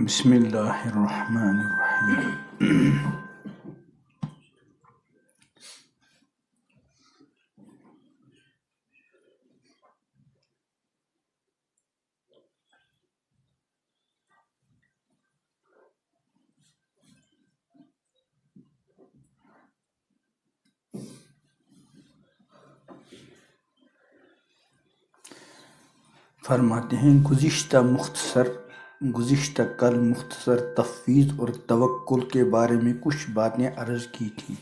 بسم اللہ الرحمن الرحیم۔ فرماتے ہیں گزشتہ کل مختصر تفویض اور توکل کے بارے میں کچھ باتیں عرض کی تھیں،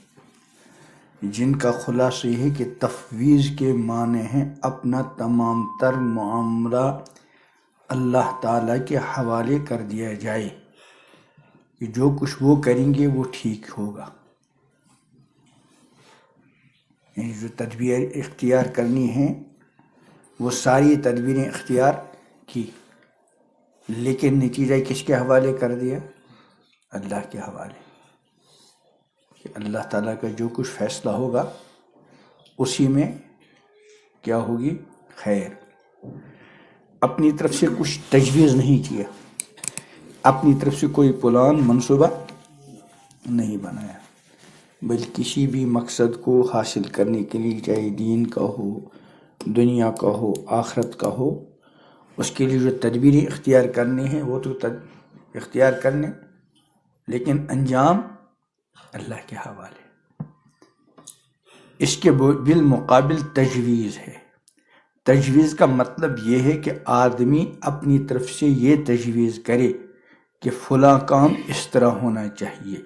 جن کا خلاصہ یہ ہے کہ تفویض کے معنی ہیں اپنا تمام تر معاملہ اللہ تعالیٰ کے حوالے کر دیا جائے کہ جو کچھ وہ کریں گے وہ ٹھیک ہوگا، یعنی جو تدبیر اختیار کرنی ہے وہ ساری تدبیریں اختیار کی، لیکن نتیجہ کس کے حوالے کر دیا؟ اللہ کے حوالے، کہ اللہ تعالیٰ کا جو کچھ فیصلہ ہوگا اسی میں کیا ہوگی؟ خیر۔ اپنی طرف سے کچھ تجویز نہیں کیا، اپنی طرف سے کوئی پلان منصوبہ نہیں بنایا، بلکہ کسی بھی مقصد کو حاصل کرنے کے لیے، چاہے دین کا ہو، دنیا کا ہو، آخرت کا ہو، اس کے لیے جو تدبیریں اختیار کرنے ہیں وہ تو اختیار کرنے، لیکن انجام اللہ کے حوالے۔ اس کے بالمقابل تجویز ہے۔ تجویز کا مطلب یہ ہے کہ آدمی اپنی طرف سے یہ تجویز کرے کہ فلاں کام اس طرح ہونا چاہیے،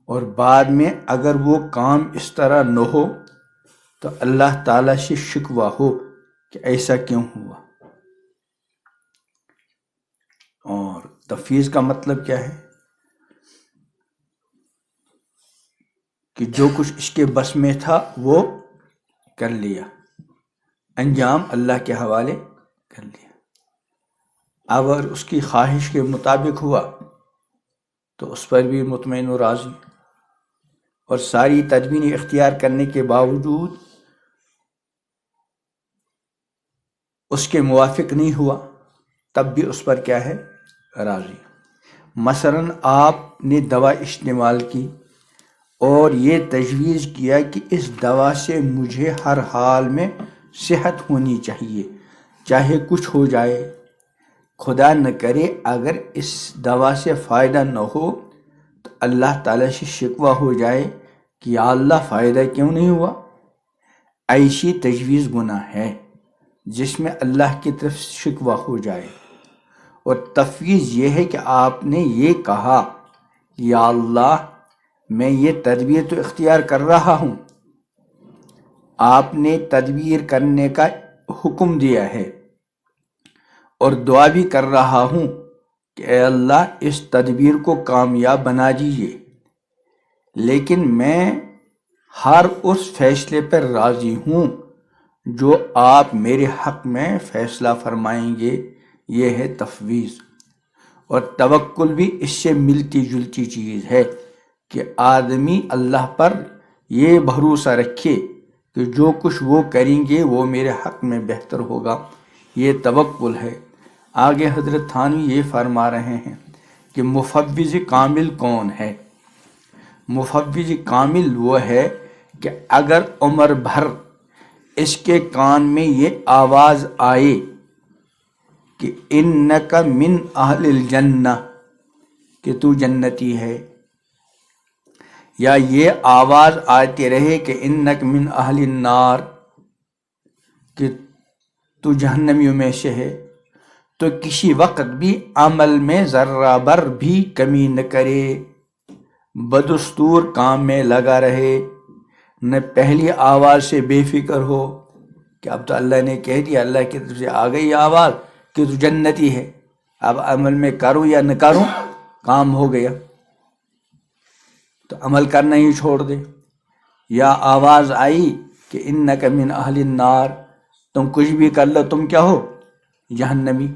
اور بعد میں اگر وہ کام اس طرح نہ ہو تو اللہ تعالیٰ سے شکوہ ہو کہ ایسا کیوں ہوا۔ اور تفویض کا مطلب کیا ہے؟ کہ جو کچھ اس کے بس میں تھا وہ کر لیا، انجام اللہ کے حوالے کر لیا۔ اگر اس کی خواہش کے مطابق ہوا تو اس پر بھی مطمئن و راضی، اور ساری تدبیریں اختیار کرنے کے باوجود اس کے موافق نہیں ہوا تب بھی اس پر کیا ہے؟ راضی۔ مثلاً آپ نے دوا استعمال کی اور یہ تجویز کیا کہ اس دوا سے مجھے ہر حال میں صحت ہونی چاہیے، چاہے کچھ ہو جائے، خدا نہ کرے اگر اس دوا سے فائدہ نہ ہو تو اللہ تعالیٰ سے شکوہ ہو جائے کہ یا اللہ فائدہ کیوں نہیں ہوا۔ ایسی تجویز گناہ ہے جس میں اللہ کی طرف شکوہ ہو جائے۔ اور تفویض یہ ہے کہ آپ نے یہ کہا یا اللہ میں یہ تدبیر تو اختیار کر رہا ہوں، آپ نے تدبیر کرنے کا حکم دیا ہے، اور دعا بھی کر رہا ہوں کہ اے اللہ اس تدبیر کو کامیاب بنا دیجیے، لیکن میں ہر اس فیصلے پر راضی ہوں جو آپ میرے حق میں فیصلہ فرمائیں گے۔ یہ ہے تفویض۔ اور توکل بھی اس سے ملتی جلتی چیز ہے کہ آدمی اللہ پر یہ بھروسہ رکھے کہ جو کچھ وہ کریں گے وہ میرے حق میں بہتر ہوگا، یہ توکل ہے۔ آگے حضرت تھانوی یہ فرما رہے ہیں کہ مفوض کامل کون ہے؟ مفوض کامل وہ ہے کہ اگر عمر بھر اس کے کان میں یہ آواز آئے کہ انک من اہل الجنہ، کہ تو جنتی ہے، یا یہ آواز آتی رہے کہ انک من اہل النار، کہ تو جہنمیوں میں سے ہے، تو کسی وقت بھی عمل میں ذرہ بر بھی کمی نہ کرے، بدستور کام میں لگا رہے، نہ پہلی آواز سے بے فکر ہو کہ اب تو اللہ نے کہہ دیا، اللہ کی طرف سے آ گئی آواز کہ تو جنتی ہے، اب عمل میں کروں یا نہ کروں کام ہو گیا، تو عمل کرنا ہی چھوڑ دے۔ یا آواز آئی کہ انک من اہل النار، تم کچھ بھی کر لو تم کیا ہو؟ جہنمی،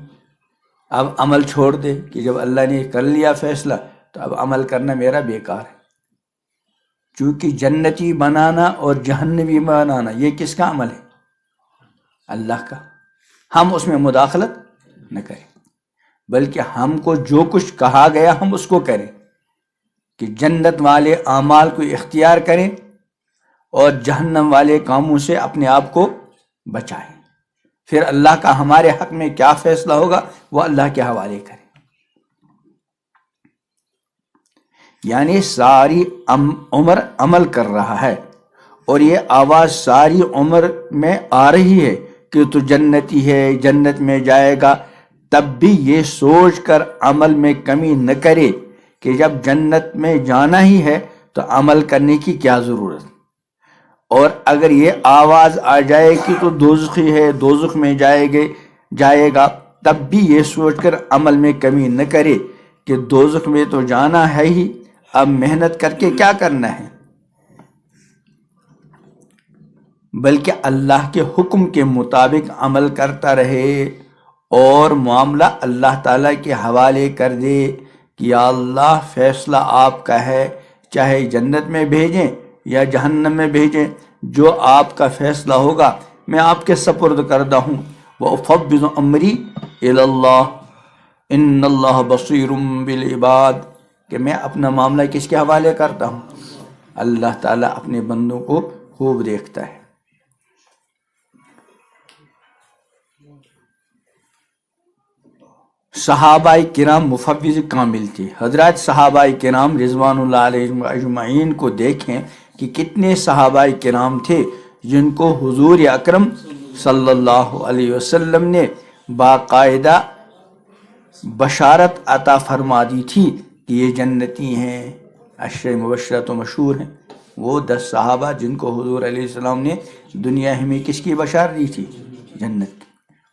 اب عمل چھوڑ دے کہ جب اللہ نے کر لیا فیصلہ تو اب عمل کرنا میرا بیکار ہے۔ چونکہ جنتی بنانا اور جہنمی بنانا یہ کس کا عمل ہے؟ اللہ کا، ہم اس میں مداخلت نہ کریں۔ بلکہ ہم کو جو کچھ کہا گیا ہم اس کو کریں، کہ جنت والے اعمال کو اختیار کریں اور جہنم والے کاموں سے اپنے آپ کو بچائیں۔ پھر اللہ کا ہمارے حق میں کیا فیصلہ ہوگا وہ اللہ کے حوالے کریں۔ یعنی ساری عمر عمل کر رہا ہے اور یہ آواز ساری عمر میں آ رہی ہے کہ تو جنتی ہے، جنت میں جائے گا، تب بھی یہ سوچ کر عمل میں کمی نہ کرے کہ جب جنت میں جانا ہی ہے تو عمل کرنے کی کیا ضرورت، اور اگر یہ آواز آ جائے کہ تو دوزخی ہے، دوزخ میں جائے گا، تب بھی یہ سوچ کر عمل میں کمی نہ کرے کہ دوزخ میں تو جانا ہے ہی، اب محنت کر کے کیا کرنا ہے، بلکہ اللہ کے حکم کے مطابق عمل کرتا رہے اور معاملہ اللہ تعالیٰ کے حوالے کر دے کہ یا اللہ فیصلہ آپ کا ہے، چاہے جنت میں بھیجیں یا جہنم میں بھیجیں، جو آپ کا فیصلہ ہوگا میں آپ کے سپرد کردہ ہوں۔ وَأُفَوِّضُ أَمْرِي إِلَى اللَّهِ إِنَّ اللَّهَ بَصِيرٌ بِالْعِبَادِ، کہ میں اپنا معاملہ کس کے حوالے کرتا ہوں؟ اللہ تعالیٰ اپنے بندوں کو خوب دیکھتا ہے۔ صحابہ کرام مفوض کامل تھے۔ حضرات صحابہ کرام رضوان اللہ علیہم اجمعین کو دیکھیں کہ کتنے صحابہ کرام تھے جن کو حضور اکرم صلی اللہ علیہ وسلم نے باقاعدہ بشارت عطا فرما دی تھی کہ یہ جنتی ہیں، عشر مبشرہ تو مشہور ہیں، وہ 10 صحابہ جن کو حضور علیہ السلام نے دنیا میں کس کی بشارت دی تھی؟ جنت کی۔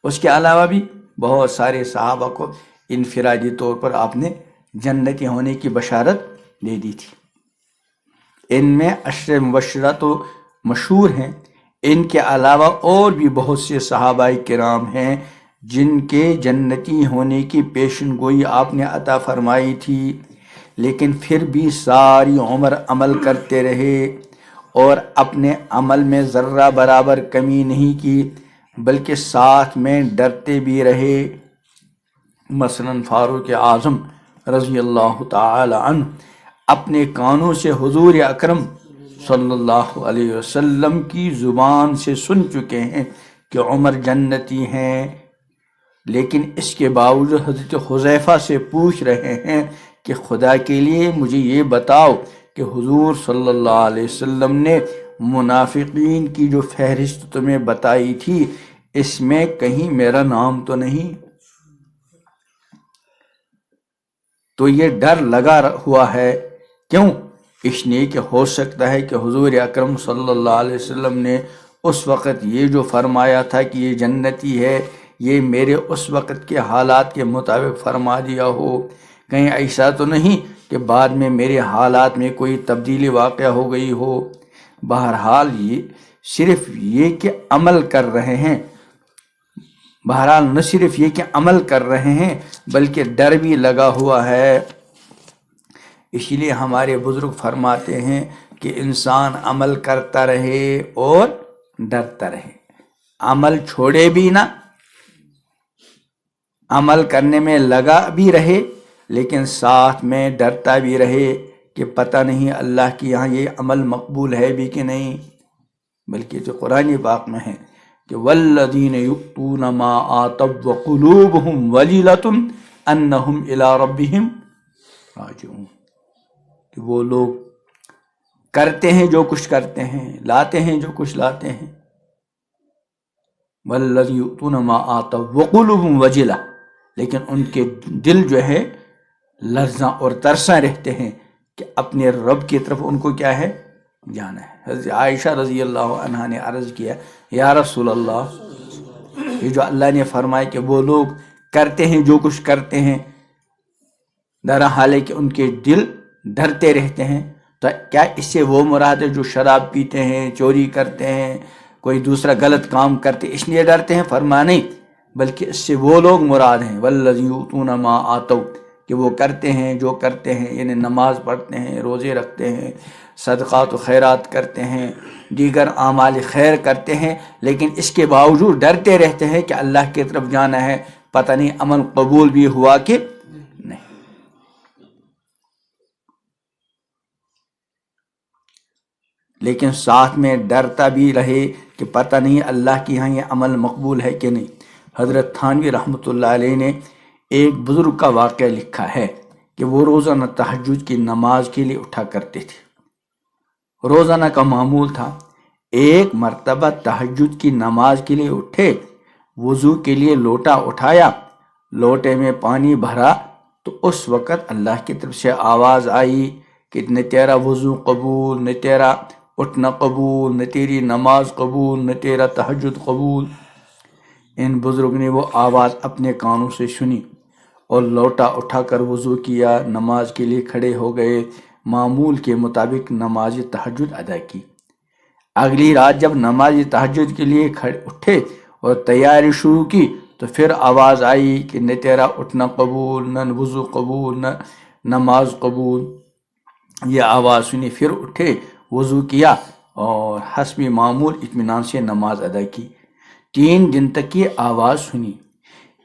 اس کے علاوہ بھی بہت سارے صحابہ کو انفرادی طور پر آپ نے جنتی ہونے کی بشارت دے دی تھی۔ ان میں عشر مبشرہ تو مشہور ہیں، ان کے علاوہ اور بھی بہت سے صحابہ کرام ہیں جن کے جنتی ہونے کی پیشن گوئی آپ نے عطا فرمائی تھی، لیکن پھر بھی ساری عمر عمل کرتے رہے اور اپنے عمل میں ذرہ برابر کمی نہیں کی، بلکہ ساتھ میں ڈرتے بھی رہے۔ مثلاً فاروق اعظم رضی اللہ تعالی عنہ اپنے کانوں سے حضور اکرم صلی اللہ علیہ وسلم کی زبان سے سن چکے ہیں کہ عمر جنتی ہیں، لیکن اس کے باوجود حضرت حذیفہ سے پوچھ رہے ہیں کہ خدا کے لیے مجھے یہ بتاؤ کہ حضور صلی اللہ علیہ وسلم نے منافقین کی جو فہرست تمہیں بتائی تھی اس میں کہیں میرا نام تو نہیں؟ تو یہ ڈر لگا ہوا ہے، کیوں؟ اس لیے کہ ہو سکتا ہے کہ حضور اکرم صلی اللہ علیہ وسلم نے اس وقت یہ جو فرمایا تھا کہ یہ جنتی ہے، یہ میرے اس وقت کے حالات کے مطابق فرما دیا ہو، کہیں ایسا تو نہیں کہ بعد میں میرے حالات میں کوئی تبدیلی واقع ہو گئی ہو۔ بہرحال یہ صرف یہ کہ عمل کر رہے ہیں، بہرحال نہ صرف یہ کہ عمل کر رہے ہیں بلکہ ڈر بھی لگا ہوا ہے۔ اس لیے ہمارے بزرگ فرماتے ہیں کہ انسان عمل کرتا رہے اور ڈرتا رہے، عمل چھوڑے بھی نہ، عمل کرنے میں لگا بھی رہے لیکن ساتھ میں ڈرتا بھی رہے کہ پتہ نہیں اللہ کی یہاں یہ عمل مقبول ہے بھی کہ نہیں، بلکہ جو قرآن پاک میں ہے کہ والذین یؤتون ما آتوا وقلوبہم وجلۃ انہم الی ربہم راجعون، کہ وہ لوگ کرتے ہیں جو کچھ کرتے ہیں، لاتے ہیں جو کچھ لاتے ہیں، والذین یؤتون ما آتوا وقلوبہم وجلۃ، لیکن ان کے دل جو ہے لرزاں اور ترساں رہتے ہیں کہ اپنے رب کی طرف ان کو کیا ہے؟ جانا ہے۔ حضرت عائشہ رضی اللہ عنہا نے عرض کیا یا رسول اللہ، یہ جو اللہ نے فرمایا کہ وہ لوگ کرتے ہیں جو کچھ کرتے ہیں در حال ہے کہ ان کے دل ڈرتے رہتے ہیں، تو کیا اس سے وہ مراد ہے جو شراب پیتے ہیں، چوری کرتے ہیں، کوئی دوسرا غلط کام کرتے اس لیے ڈرتے ہیں؟ فرمایا نہیں، بلکہ اس سے وہ لوگ مراد ہیں والذین یؤتون ما آتوا، کہ وہ کرتے ہیں جو کرتے ہیں، یعنی نماز پڑھتے ہیں، روزے رکھتے ہیں، صدقات و خیرات کرتے ہیں، دیگر اعمال خیر کرتے ہیں، لیکن اس کے باوجود ڈرتے رہتے ہیں کہ اللہ کی طرف جانا ہے، پتہ نہیں عمل قبول بھی ہوا کہ نہیں. لیکن ساتھ میں ڈرتا بھی رہے کہ پتہ نہیں اللہ کے یہاں یہ عمل مقبول ہے کہ نہیں. حضرت تھانوی رحمۃ اللہ علیہ نے ایک بزرگ کا واقعہ لکھا ہے کہ وہ روزانہ تہجد کی نماز کے لیے اٹھا کرتے تھے. روزانہ کا معمول تھا. ایک مرتبہ تہجد کی نماز کے لیے اٹھے، وضو کے لیے لوٹا اٹھایا، لوٹے میں پانی بھرا تو اس وقت اللہ کی طرف سے آواز آئی کہ نہ تیرا وضو قبول، نہ تیرا اٹھنا قبول، نہ تیری نماز قبول، نہ تیرا تہجد قبول. ان بزرگ نے وہ آواز اپنے کانوں سے سنی اور لوٹا اٹھا کر وضو کیا، نماز کے لیے کھڑے ہو گئے، معمول کے مطابق نماز تہجد ادا کی. اگلی رات جب نماز تہجد کے لیے اٹھے اور تیاری شروع کی تو پھر آواز آئی کہ نہ تیرا اٹھنا قبول، نہ وضو قبول، نہ نماز قبول. یہ آواز سنی، پھر اٹھے، وضو کیا اور حسب معمول اطمینان سے نماز ادا کی. 3 دن تک یہ آواز سنی.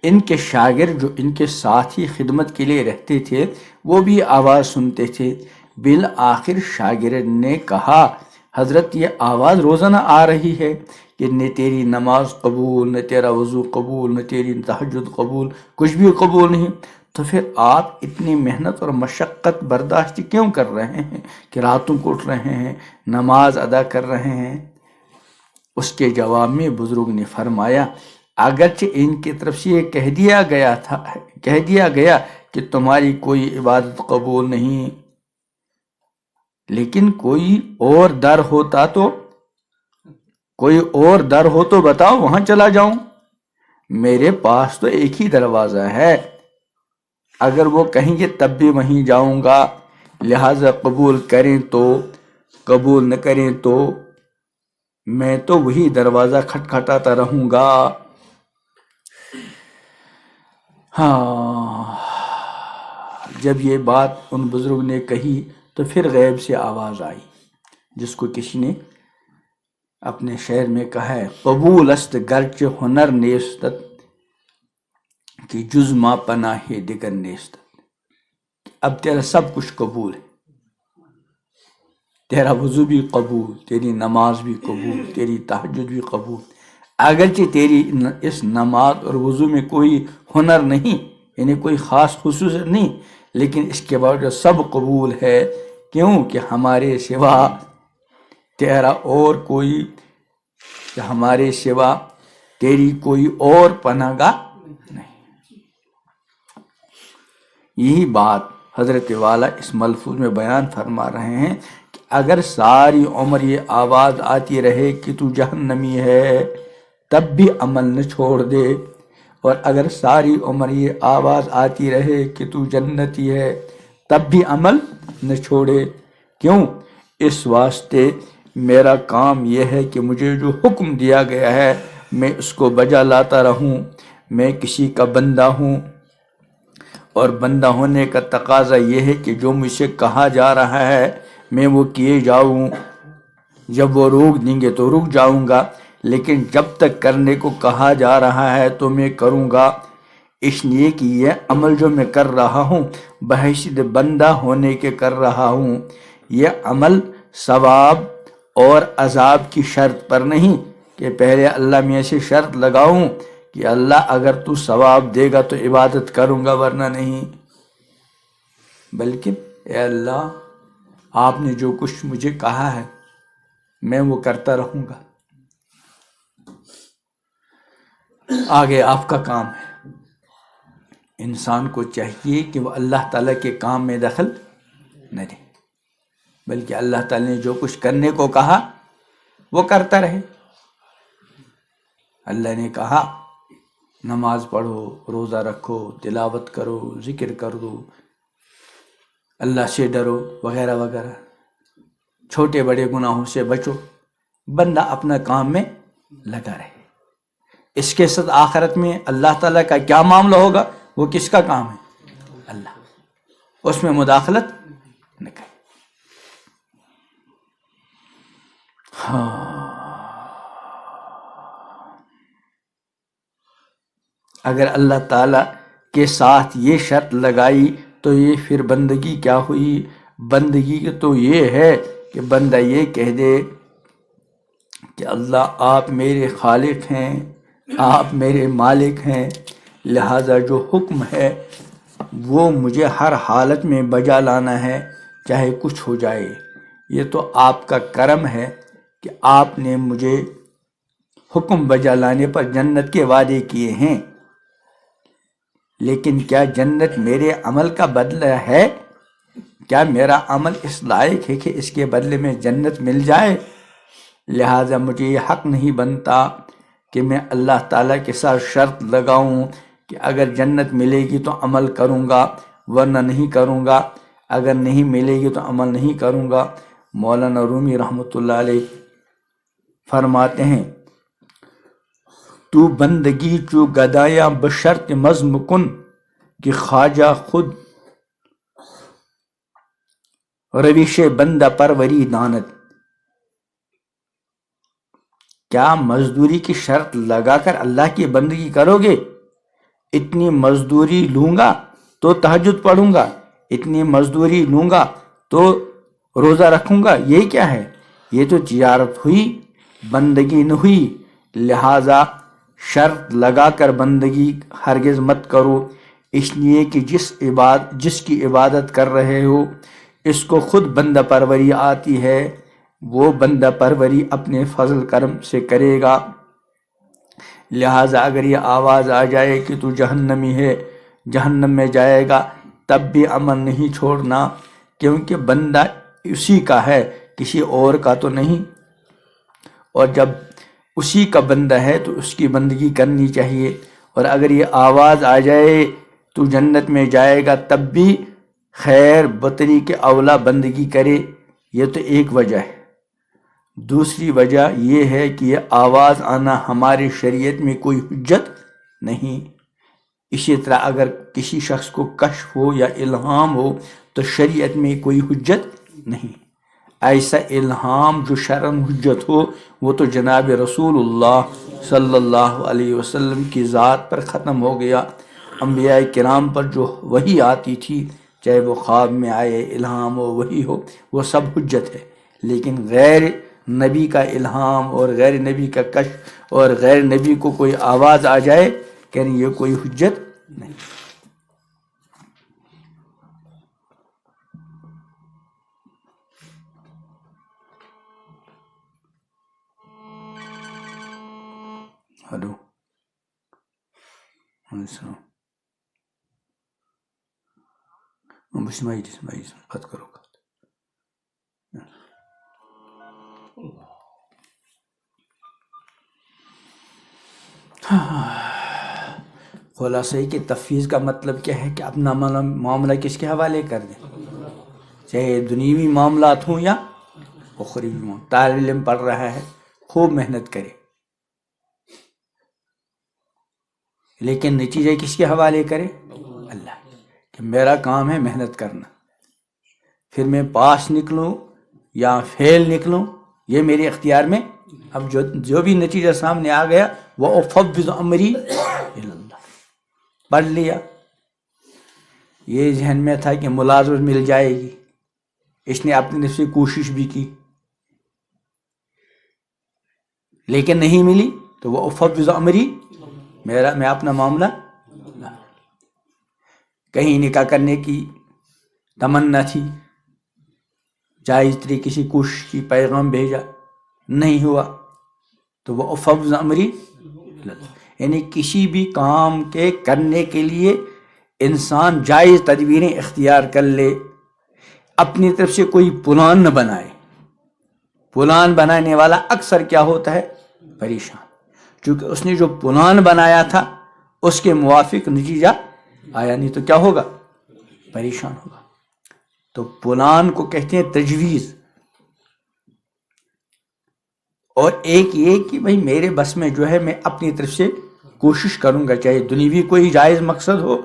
ان کے شاگرد جو ان کے ساتھ ہی خدمت کے لیے رہتے تھے وہ بھی آواز سنتے تھے. بالآخر شاگرد نے کہا حضرت یہ آواز روزانہ آ رہی ہے کہ نہ تیری نماز قبول، نہ تیرا وضو قبول، نہ تیری تہجد قبول، کچھ بھی قبول نہیں، تو پھر آپ اتنی محنت اور مشقت برداشت کیوں کر رہے ہیں کہ راتوں کو اٹھ رہے ہیں، نماز ادا کر رہے ہیں؟ اس کے جواب میں بزرگ نے فرمایا اگرچہ ان کی طرف سے یہ کہہ دیا گیا کہ تمہاری کوئی عبادت قبول نہیں، لیکن کوئی اور در ہو تو بتاؤ، وہاں چلا جاؤں. میرے پاس تو ایک ہی دروازہ ہے، اگر وہ کہیں گے تب بھی وہیں جاؤں گا، لہٰذا قبول کریں تو، قبول نہ کریں تو میں تو وہی دروازہ کھٹکھٹاتا رہوں گا. ہاں، جب یہ بات ان بزرگ نے کہی تو پھر غیب سے آواز آئی، جس کو کسی نے اپنے شعر میں کہا ہے قبول است گرچہ ہنر نیستت کہ جز ما پناہ دگر نیستت. اب تیرا سب کچھ قبول ہے، تیرا وضو بھی قبول، تیری نماز بھی قبول، تیری تہجد بھی قبول، اگرچہ تیری اس نماز اور وضو میں کوئی ہنر نہیں، یعنی کوئی خاص خصوصیت نہیں، لیکن اس کے باوجود سب قبول ہے. کیوں کہ ہمارے سوا تیرا اور کوئی، ہمارے سوا تیری کوئی اور پناہ گاہ نہیں. یہی بات حضرت والا اس ملفوظ میں بیان فرما رہے ہیں کہ اگر ساری عمر یہ آواز آتی رہے کہ تو جہنمی ہے تب بھی عمل نہ چھوڑ دے، اور اگر ساری عمر یہ آواز آتی رہے کہ تو جنتی ہے تب بھی عمل نہ چھوڑے. کیوں؟ اس واسطے میرا کام یہ ہے کہ مجھے جو حکم دیا گیا ہے میں اس کو بجا لاتا رہوں. میں کسی کا بندہ ہوں، اور بندہ ہونے کا تقاضا یہ ہے کہ جو مجھ سے کہا جا رہا ہے میں وہ کیے جاؤں. جب وہ روک دیں گے تو رک جاؤں گا، لیکن جب تک کرنے کو کہا جا رہا ہے تو میں کروں گا. اس لیے کہ یہ عمل جو میں کر رہا ہوں بحیثیت بندہ ہونے کے کر رہا ہوں. یہ عمل ثواب اور عذاب کی شرط پر نہیں کہ پہلے اللہ میں ایسے شرط لگاؤں کہ اللہ اگر تو ثواب دے گا تو عبادت کروں گا ورنہ نہیں، بلکہ اے اللہ آپ نے جو کچھ مجھے کہا ہے میں وہ کرتا رہوں گا، آگے آپ کا کام ہے. انسان کو چاہیے کہ وہ اللہ تعالیٰ کے کام میں دخل نہ دے، بلکہ اللہ تعالیٰ نے جو کچھ کرنے کو کہا وہ کرتا رہے. اللہ نے کہا نماز پڑھو، روزہ رکھو، تلاوت کرو، ذکر کر دو، اللہ سے ڈرو وغیرہ وغیرہ، چھوٹے بڑے گناہوں سے بچو. بندہ اپنا کام میں لگا رہے. اس کے ساتھ آخرت میں اللہ تعالیٰ کا کیا معاملہ ہوگا، وہ کس کا کام ہے؟ اللہ، اس میں مداخلت نہ کرے. اگر اللہ تعالیٰ کے ساتھ یہ شرط لگائی تو یہ پھر بندگی کیا ہوئی؟ بندگی تو یہ ہے کہ بندہ یہ کہہ دے کہ اللہ آپ میرے خالق ہیں، آپ میرے مالک ہیں، لہذا جو حکم ہے وہ مجھے ہر حالت میں بجا لانا ہے، چاہے کچھ ہو جائے۔ یہ تو آپ کا کرم ہے کہ آپ نے مجھے حکم بجا لانے پر جنت کے وعدے کیے ہیں، لیکن کیا جنت میرے عمل کا بدلہ ہے؟ کیا میرا عمل اس لائق ہے کہ اس کے بدلے میں جنت مل جائے؟ لہٰذا مجھے یہ حق نہیں بنتا کہ میں اللہ تعالیٰ کے ساتھ شرط لگاؤں کہ اگر جنت ملے گی تو عمل کروں گا ورنہ نہیں کروں گا، اگر نہیں ملے گی تو عمل نہیں کروں گا۔ مولانا رومی رحمۃ اللہ علیہ فرماتے ہیں، تو بندگی چو گدایا بشرط مزم کن کہ خواجہ خود رویش بندہ پروری داند۔ کیا مزدوری کی شرط لگا کر اللہ کی بندگی کرو گے؟ اتنی مزدوری لوں گا تو تہجد پڑھوں گا، اتنی مزدوری لوں گا تو روزہ رکھوں گا، یہ کیا ہے؟ یہ تو تجارت ہوئی، بندگی نہ ہوئی۔ لہٰذا شرط لگا کر بندگی ہرگز مت کرو، اس لیے کہ جس کی عبادت کر رہے ہو اس کو خود بندہ پروری آتی ہے، وہ بندہ پروری اپنے فضل کرم سے کرے گا۔ لہٰذا اگر یہ آواز آ جائے کہ تو جہنمی ہے، جہنم میں جائے گا، تب بھی عمل نہیں چھوڑنا، کیونکہ بندہ اسی کا ہے، کسی اور کا تو نہیں، اور جب اسی کا بندہ ہے تو اس کی بندگی کرنی چاہیے۔ اور اگر یہ آواز آ جائے تو جنت میں جائے گا، تب بھی خیر بطری کے اولا بندگی کرے، یہ تو ایک وجہ ہے۔ دوسری وجہ یہ ہے کہ یہ آواز آنا ہماری شریعت میں کوئی حجت نہیں۔ اسی طرح اگر کسی شخص کو کشف ہو یا الہام ہو تو شریعت میں کوئی حجت نہیں۔ ایسا الہام جو شرعاً حجت ہو وہ تو جناب رسول اللہ صلی اللہ علیہ وسلم کی ذات پر ختم ہو گیا۔ انبیاء کرام پر جو وحی آتی تھی، چاہے وہ خواب میں آئے، الہام ہو، وحی ہو، وہ سب حجت ہے، لیکن غیر نبی کا الہام اور غیر نبی کا کشف اور غیر نبی کو کوئی آواز آ جائے کہ یہ کوئی حجت نہیں۔ ہلو بسمائی بات کرو گا۔ خلاصہ کی تفویض کا مطلب کیا ہے کہ اپنا معاملہ کس کے حوالے کر دیں، چاہے دنیوی معاملات ہوں یا اخروی معاملات۔ طالب علم پڑھ رہا ہے، خوب محنت کرے، لیکن نتیجہ کس کے حوالے کرے؟ اللہ، کہ میرا کام ہے محنت کرنا، پھر میں پاس نکلوں یا فیل نکلوں یہ میرے اختیار میں۔ اب جو بھی نتیجہ سامنے آ گیا وہ افوض امری اللہ، پڑھ لیا، یہ ذہن میں تھا کہ ملازمت مل جائے گی، اس نے اپنی طرف سے کوشش بھی کی لیکن نہیں ملی، تو وہ افوض امری، میں اپنا معاملہ۔ کہیں نکاح کرنے کی تمنا تھی، جائز طریقے سے کوشش کی، پیغام بھیجا، نہیں ہوا، تو وہ افوض امری، یعنی کسی بھی کام کے کرنے کے لیے انسان جائز تدبیریں اختیار کر لے، اپنی طرف سے کوئی پلان نہ بنائے۔ پلان بنانے والا اکثر کیا ہوتا ہے؟ پریشان، چونکہ اس نے جو پلان بنایا تھا اس کے موافق نتیجہ آیا نہیں تو کیا ہوگا؟ پریشان ہوگا۔ تو پلان کو کہتے ہیں تجویز، اور ایک یہ کہ بھئی میرے بس میں جو ہے میں اپنی طرف سے کوشش کروں گا، چاہے دنیوی کوئی جائز مقصد ہو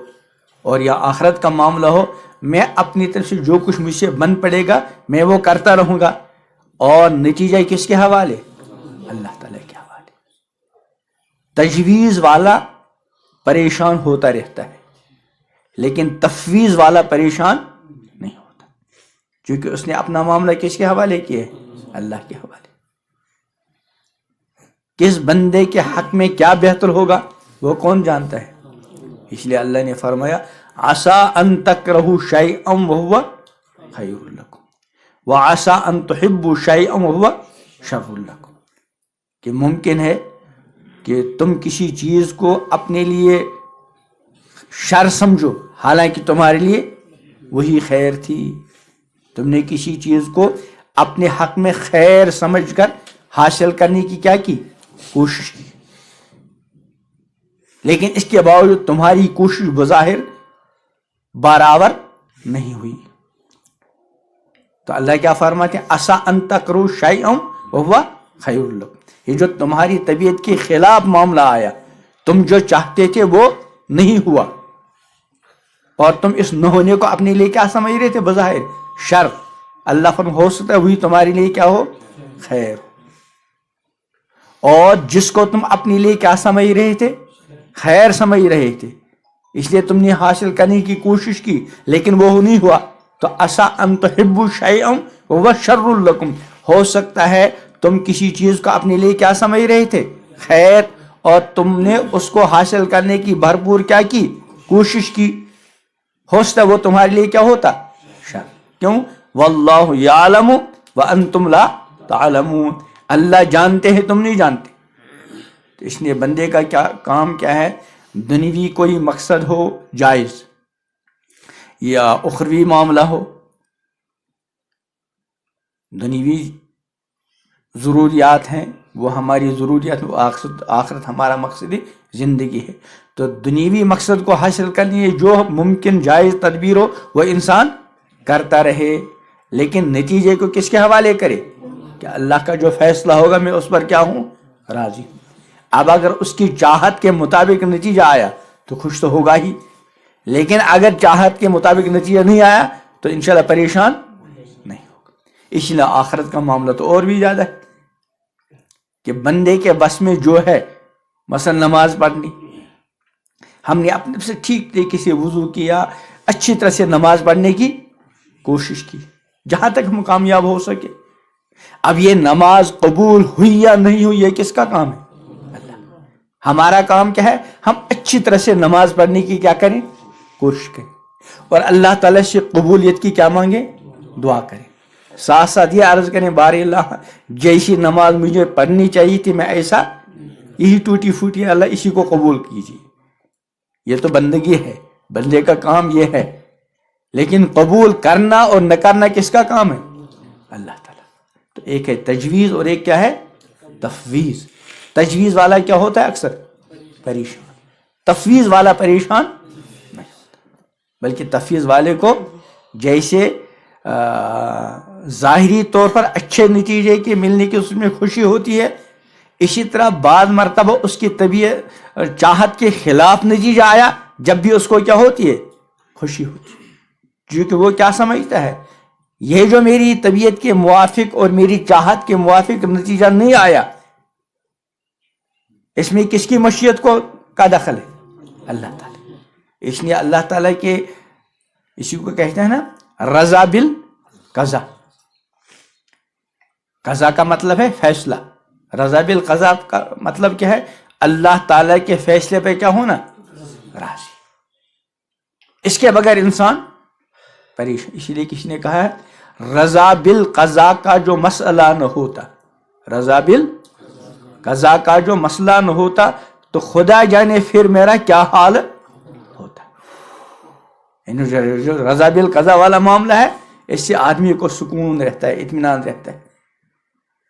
اور یا آخرت کا معاملہ ہو، میں اپنی طرف سے جو کچھ مجھ سے بن پڑے گا میں وہ کرتا رہوں گا، اور نتیجہ کس کے حوالے؟ اللہ تعالیٰ کے حوالے۔ تجویز والا پریشان ہوتا رہتا ہے، لیکن تفویض والا پریشان نہیں ہوتا، کیونکہ اس نے اپنا معاملہ کس کے حوالے کیا ہے؟ اللہ کے حوالے۔ کس بندے کے حق میں کیا بہتر ہوگا وہ کون جانتا ہے؟ اس لیے اللہ نے فرمایا عسیٰ ان تکرہوا شیئا وہو خیر لکم وعسیٰ ان تحبوا شیئا وہو شر لکم، کہ ممکن ہے کہ تم کسی چیز کو اپنے لیے شر سمجھو حالانکہ تمہارے لیے وہی خیر تھی۔ تم نے کسی چیز کو اپنے حق میں خیر سمجھ کر حاصل کرنے کی کیا کی؟ کوشش کی، لیکن اس کے باوجود تمہاری کوشش بظاہر برابر نہیں ہوئی، تو اللہ کیا فرماتے ہیں عسیٰ ان تکرہوا شیئا وہو خیر لکم۔ یہ جو تمہاری طبیعت کے خلاف معاملہ آیا، تم جو چاہتے تھے وہ نہیں ہوا، اور تم اس نہ ہونے کو اپنے لیے کیا سمجھ رہے تھے؟ بظاہر شر۔ اللہ فرما ہو سکتا ہے وہی تمہارے لیے کیا ہو؟ خیر۔ اور جس کو تم اپنے لیے کیا سمجھ رہے تھے؟ خیر سمجھ رہے تھے، اس لیے تم نے حاصل کرنے کی کوشش کی لیکن وہ نہیں ہوا، تو عسیٰ ان تحبوا شیئا وہو شر لکم، ہو سکتا ہے تم کسی چیز کو اپنے لیے کیا سمجھ رہے تھے؟ خیر، اور تم نے اس کو حاصل کرنے کی بھرپور کیا کی؟ کوشش کی، ہو سکتا ہے وہ تمہارے لیے کیا ہوتا؟ شر۔ کیوں؟ واللہ یعلم وانتم لا تعلمون، اللہ جانتے ہیں تم نہیں جانتے۔ تو اس لیے بندے کا کیا کام کیا ہے؟ دنیوی کوئی مقصد ہو جائز یا اخروی معاملہ ہو، دنیوی ضروریات ہیں وہ ہماری ضروریات، آخرت ہمارا مقصد زندگی ہے، تو دنیوی مقصد کو حاصل کرنے جو ممکن جائز تدبیر ہو وہ انسان کرتا رہے، لیکن نتیجے کو کس کے حوالے کرے؟ کہ اللہ کا جو فیصلہ ہوگا میں اس پر کیا ہوں؟ راضی ہوں۔ اب اگر اس کی چاہت کے مطابق نتیجہ آیا تو خوش تو ہوگا ہی، لیکن اگر چاہت کے مطابق نتیجہ نہیں آیا تو انشاءاللہ پریشان نہیں ہوگا۔ اس لیے آخرت کا معاملہ تو اور بھی زیادہ ہے کہ بندے کے بس میں جو ہے، مثلا نماز پڑھنی، ہم نے اپنے سے ٹھیک طریقے سے وضو کیا، اچھی طرح سے نماز پڑھنے کی کوشش کی جہاں تک ہم کامیاب ہو سکے۔ اب یہ نماز قبول ہوئی یا نہیں ہوئی یہ کس کا کام ہے؟ اللہ۔ ہمارا کام کیا ہے؟ ہم اچھی طرح سے نماز پڑھنے کی کیا کریں؟ کوشش کریں، اور اللہ تعالیٰ سے قبولیت کی کیا مانگیں؟ دعا کریں۔ ساتھ ساتھ یہ عرض کریں بارے اللہ جیسی نماز مجھے پڑھنی چاہیے تھی میں ایسا یہی ٹوٹی پھوٹی، اللہ اسی کو قبول کیجیے۔ یہ تو بندگی ہے، بندے کا کام یہ ہے، لیکن قبول کرنا اور نہ کرنا کس کا کام ہے؟ اللہ تعالیٰ۔ تو ایک ہے تجویز اور ایک کیا ہے؟ تفویض۔ تجویز والا کیا ہوتا ہے؟ اکثر پریشان، تفویض والا پریشان نہیں ہوتا، بلکہ تفویض والے کو جیسے ظاہری طور پر اچھے نتیجے کے ملنے کی اس میں خوشی ہوتی ہے، اسی طرح بعض مرتبہ اس کی طبیعت چاہت کے خلاف نتیجہ آیا جب بھی اس کو کیا ہوتی ہے؟ خوشی ہوتی ہے، کیونکہ وہ کیا سمجھتا ہے یہ جو میری طبیعت کے موافق اور میری چاہت کے موافق نتیجہ نہیں آیا، اس میں کس کی مشیت کا دخل ہے؟ اللہ تعالیٰ۔ اس لیے اللہ تعالیٰ کے اسی کو کہتے ہیں نا رضا بالقضا۔ قضا کا مطلب ہے فیصلہ، رضا بالقضا کا مطلب کیا ہے؟ اللہ تعالیٰ کے فیصلے پہ کیا ہونا؟ راضی۔ اس کے بغیر انسان پریشان۔ اسی لیے کسی نے کہا ہے رضا بالقضا کا جو مسئلہ نہ ہوتا، رضا بالقضا کا جو مسئلہ نہ ہوتا تو خدا جانے پھر میرا کیا حال ہوتا۔ یعنی جو رضا بالقضا والا معاملہ ہے اس سے آدمی کو سکون رہتا ہے، اطمینان رہتا ہے۔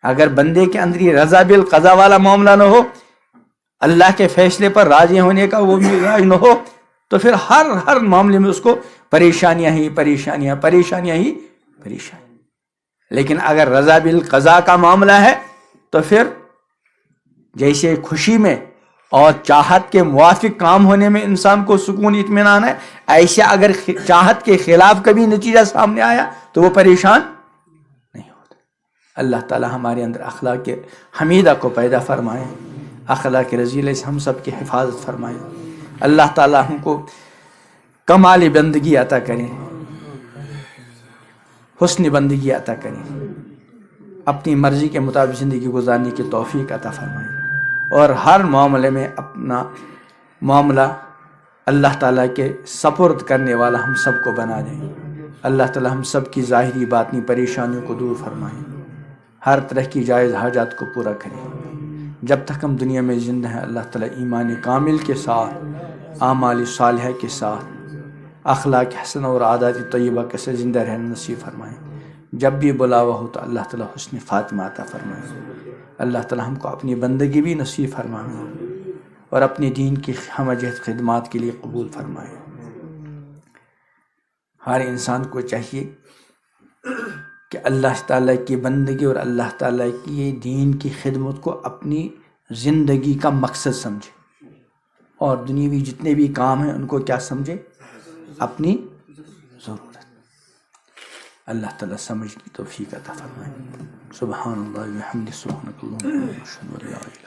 اگر بندے کے اندر یہ رضا بالقضا والا معاملہ نہ ہو، اللہ کے فیصلے پر راضی ہونے کا وہ مزاج نہ ہو، تو پھر ہر معاملے میں اس کو پریشانیاں ہی پریشانیاں لیکن اگر رضا بالقضا کا معاملہ ہے تو پھر جیسے خوشی میں اور چاہت کے موافق کام ہونے میں انسان کو سکون اطمینان ہے، ایسے اگر چاہت کے خلاف کبھی نتیجہ سامنے آیا تو وہ پریشان نہیں ہوتا۔ اللہ تعالی ہمارے اندر اخلاق حمیدہ کو پیدا فرمائے، اخلاق رذیلہ سے ہم سب کی حفاظت فرمائے۔ اللہ تعالیٰ ہم کو کمال بندگی عطا کریں، حسن بندگی عطا کریں، اپنی مرضی کے مطابق زندگی گزارنے کی توفیق عطا فرمائیں، اور ہر معاملے میں اپنا معاملہ اللہ تعالیٰ کے سپرد کرنے والا ہم سب کو بنا دیں۔ اللہ تعالیٰ ہم سب کی ظاہری باطنی پریشانیوں کو دور فرمائیں، ہر طرح کی جائز حاجات کو پورا کریں۔ جب تک ہم دنیا میں زندہ ہیں اللہ تعالیٰ ایمان کامل کے ساتھ، اعمال صالحہ کے ساتھ، اخلاق حسن اور عادات طیبہ کے ساتھ زندہ رہنا نصیب فرمائیں۔ جب بھی بلاوا ہو تو اللہ تعالیٰ حسن خاتمہ عطا فرمائیں۔ اللہ تعالیٰ ہم کو اپنی بندگی بھی نصیب فرمائیں اور اپنے دین کی ہمہ جہت خدمات کے لیے قبول فرمائیں۔ ہر انسان کو چاہیے کہ اللہ تعالیٰ کی بندگی اور اللہ تعالیٰ کی دین کی خدمت کو اپنی زندگی کا مقصد سمجھے، اور دنیاوی جتنے بھی کام ہیں ان کو کیا سمجھے؟ اپنی ضرورت۔ اللہ تعالیٰ سمجھ کی توفیق عطا فرمائے۔ سبحان اللہ و بحمدہ، سبحانک اللہم و بحمدک، اشہد ان لا الہ الا انت۔